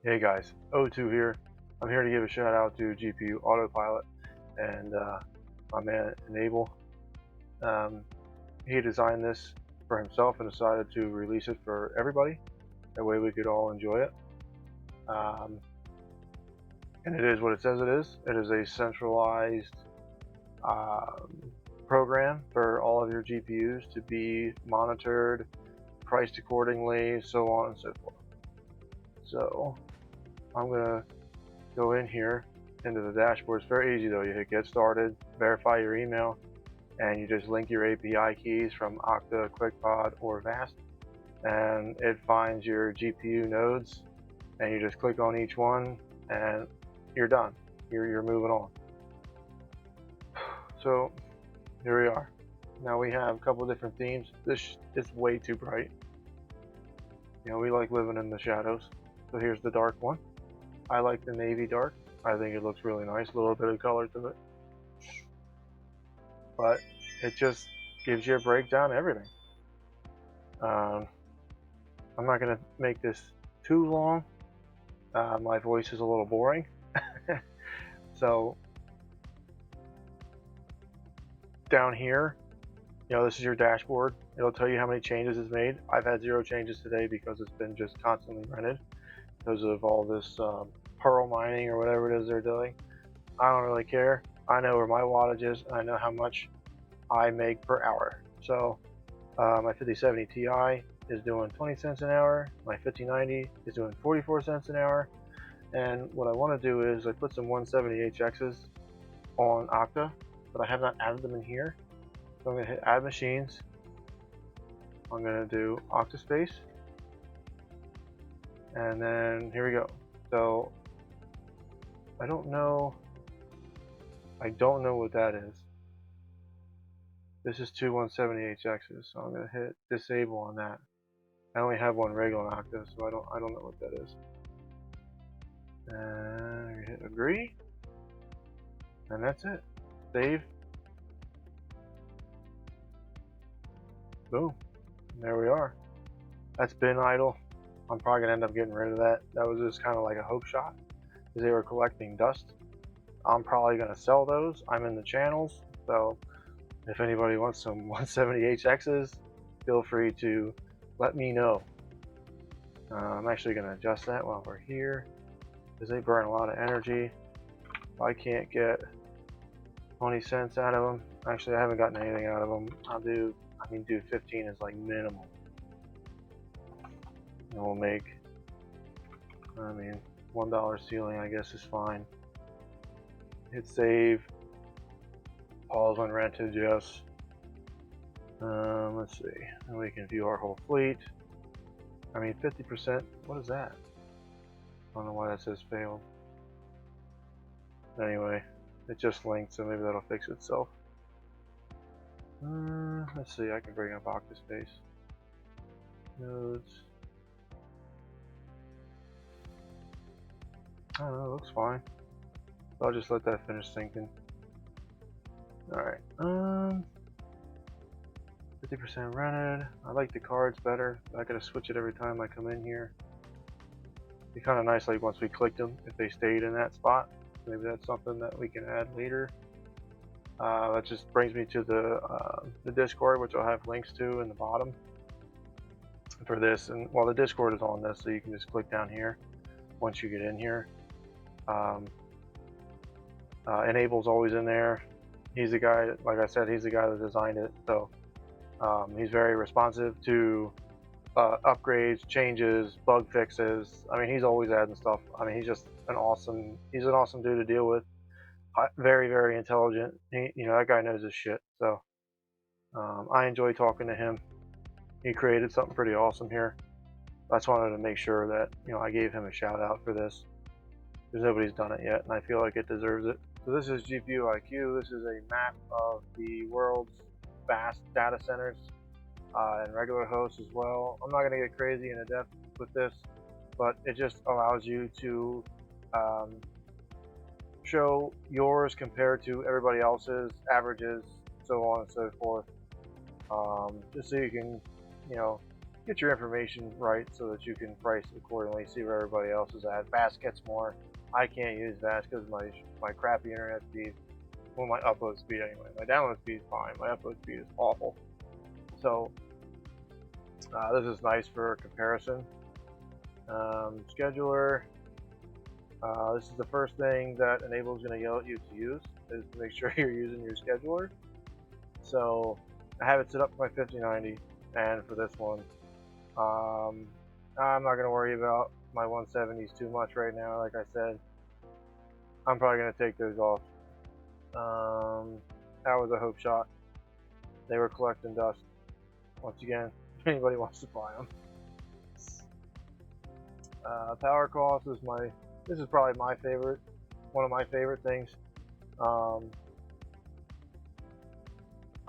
Hey guys, O2 here. I'm here to give a shout out to GPU Autopilot and my man Enable. Um, he designed this for himself and decided to release it for everybody. That way we could all enjoy it. Um, and it is what it says it is. It is a centralized um, program for all of your GPUs to be monitored, priced accordingly, so on and so forth. So I'm going to go in here into the dashboard. It's very easy though. You hit get started, verify your email, and you just link your API keys from Okta, QuickPod, or VAST, and it finds your GPU nodes, and you just click on each one, and you're done. You're moving on. So here we are. Now we have a couple of different themes. This is way too bright. You know, we like living in the shadows. So here's the dark one. I like the navy dark. I think it looks really nice, a little bit of color to it. But it just gives you a breakdown of everything. I'm not going to make this too long. My voice is a little boring. So down here, you know, this is your dashboard. It'll tell you how many changes it's made. I've had 0 changes today because it's been just constantly rented because of all this pearl mining or whatever it is they're doing. I don't really care. I know where my wattage is, and I know how much I make per hour. So my 5070 Ti is doing 20 cents an hour. My 5090 is doing 44 cents an hour. And what I want to do is I put some 170HXs on Okta, but I have not added them in here. So I'm going to hit add machines. I'm going to do Octaspace. And then here we go. So I don't know what that is. This is two 170HXs, so I'm going to hit disable on that. I only have one regular Okta, so I don't know what that is. And hit agree, and that's it. Save. Boom. And there we are. That's been idle. I'm probably gonna end up getting rid of that. That was just kind of like a hope shot because they were collecting dust. I'm probably gonna sell those. I'm in the channels, so if anybody wants some 170HXs, feel free to let me know. I'm actually gonna adjust that while we're here because they burn a lot of energy. If I can't get 20 cents out of them, actually I haven't gotten anything out of them. Do 15 is like minimal. And we'll make, $1 ceiling I guess is fine. Hit save. Pause when rented, yes. Let's see, and we can view our whole fleet. 50%, what is that? I don't know why that says failed. Anyway, it just linked, so maybe that'll fix itself. Let's see, I can bring up Octaspace. Nodes. I don't know, it looks fine. I'll just let that finish syncing. Alright, 50% rented. I like the cards better. I gotta switch it every time I come in here. It'd be kind of nice, like once we clicked them, if they stayed in that spot. Maybe that's something that we can add later. That just brings me to the Discord, which I'll have links to in the bottom for this. And well, the Discord is on this, so you can just click down here once you get in here. Enable's always in there. He's the guy, like I said, he's the guy that designed it. So he's very responsive to upgrades, changes, bug fixes. He's always adding stuff. He's just an awesome dude to deal with. Very, very intelligent. That guy knows his shit. So I enjoy talking to him. He created something pretty awesome here. I just wanted to make sure that I gave him a shout out for this, because nobody's done it yet, and I feel like it deserves it. So this is GPU IQ. This is a map of the world's vast data centers and regular hosts as well. I'm not going to get crazy into depth with this, but it just allows you to show yours compared to everybody else's averages, so on and so forth. Just so you can, get your information right so that you can price accordingly, see where everybody else is at. Fast gets more. I can't use fast because my crappy internet speed, well, my upload speed anyway. My download speed is fine. My upload speed is awful. So this is nice for comparison. Scheduler. This is the first thing that Enable is going to yell at you to use, is to make sure you're using your scheduler. So I have it set up for my 5090, and for this one, I'm not going to worry about my 170s too much right now. Like I said, I'm probably going to take those off. That was a hope shot. They were collecting dust. Once again, if anybody wants to buy them. Power cost is this is probably my favorite, one of my favorite things.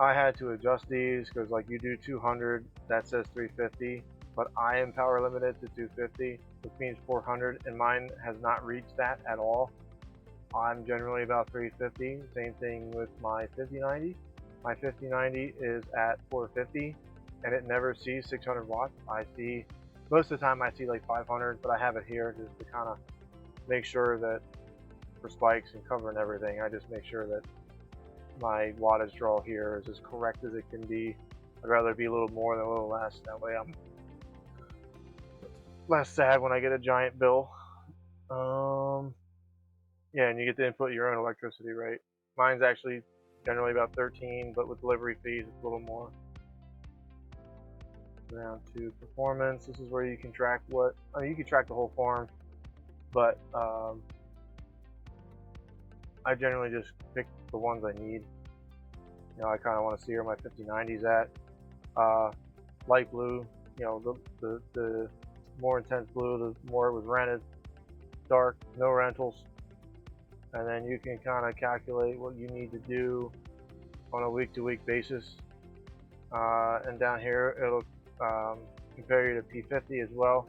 I had to adjust these because, like, you do 200, that says 350, but I am power limited to 250, which means 400, and mine has not reached that at all. I'm generally about 350. Same thing with my 5090. My 5090 is at 450, and it never sees 600 watts. I see, most of the time I see like 500, but I have it here just to kind of make sure that for spikes and covering everything, I just make sure that my wattage draw here is as correct as it can be. I'd rather be a little more than a little less. That way I'm less sad when I get a giant bill. Yeah, and you get to input your own electricity rate. Mine's actually generally about 13, but with delivery fees it's a little more. Down to performance. This is where you can track what, I mean, you can track the whole farm, but I generally just pick the ones I need. You know, I kind of want to see where my 5090's at. Light blue, you know, the more intense blue, the more it was rented. Dark, no rentals. And then you can kind of calculate what you need to do on a week-to-week basis. And down here, it'll compare you to P50 as well.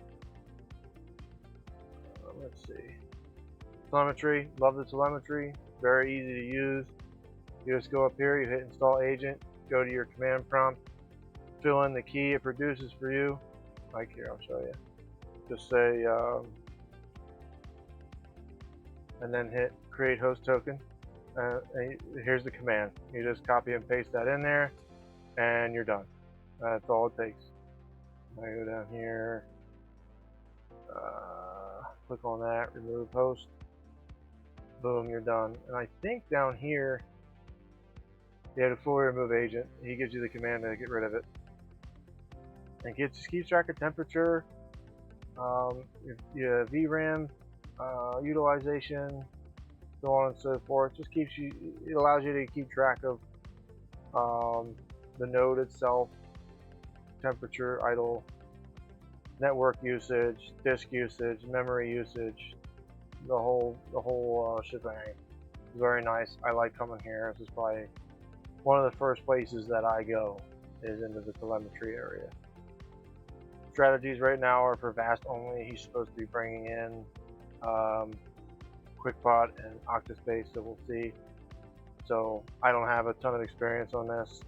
Let's see. Telemetry, love the telemetry. Very easy to use. You just go up here, you hit install agent, go to your command prompt, fill in the key it produces for you. Like here, I'll show you. Just say, and then hit create host token. And here's the command. You just copy and paste that in there, and you're done. That's all it takes. I go down here, click on that, remove host. Boom, you're done. And I think down here, you have a fully remove agent. He gives you the command to get rid of it. And just keeps track of temperature, your VRAM, utilization, so on and so forth. Just keeps you, it allows you to keep track of the node itself, temperature, idle, network usage, disk usage, memory usage, the whole shebang. Very nice. I like coming here. This is probably one of the first places that I go, is into the telemetry area. Strategies right now are for VAST only. He's supposed to be bringing in QuickBot and Octaspace, so we'll see. So I don't have a ton of experience on this.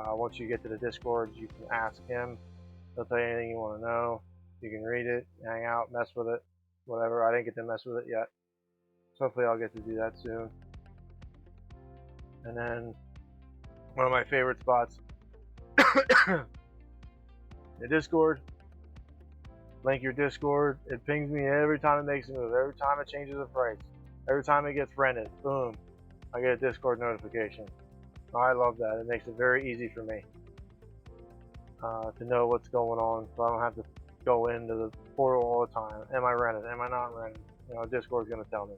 Once you get to the Discord, you can ask him. He'll tell you anything you want to know. You can read it, hang out, mess with it, whatever. I didn't get to mess with it yet, so hopefully I'll get to do that soon. And then one of my favorite spots, the Discord. Link your Discord. It pings me every time it makes a move, every time it changes the price, every time it gets rented. Boom, I get a Discord notification. I love that. It makes it very easy for me to know what's going on, so I don't have to go into the portal all the time. Am I rented? Am I not rented? You know, Discord's going to tell me.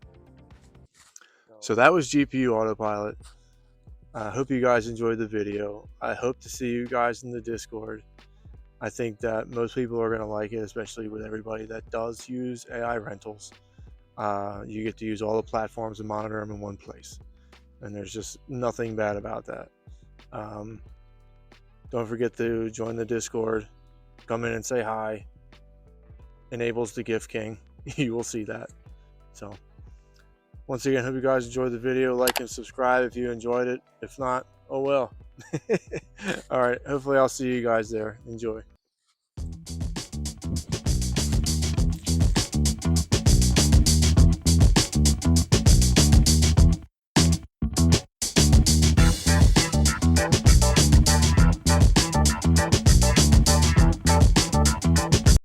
So that was GPU Autopilot. I hope you guys enjoyed the video. I hope to see you guys in the Discord. I think that most people are going to like it, especially with everybody that does use AI rentals. You get to use all the platforms and monitor them in one place. And there's just nothing bad about that. Don't forget to join the Discord. Come in and say hi. Enables the Gift King. You will see that. So, once again, hope you guys enjoyed the video. Like and subscribe if you enjoyed it. If not, oh well. All right. Hopefully I'll see you guys there. Enjoy.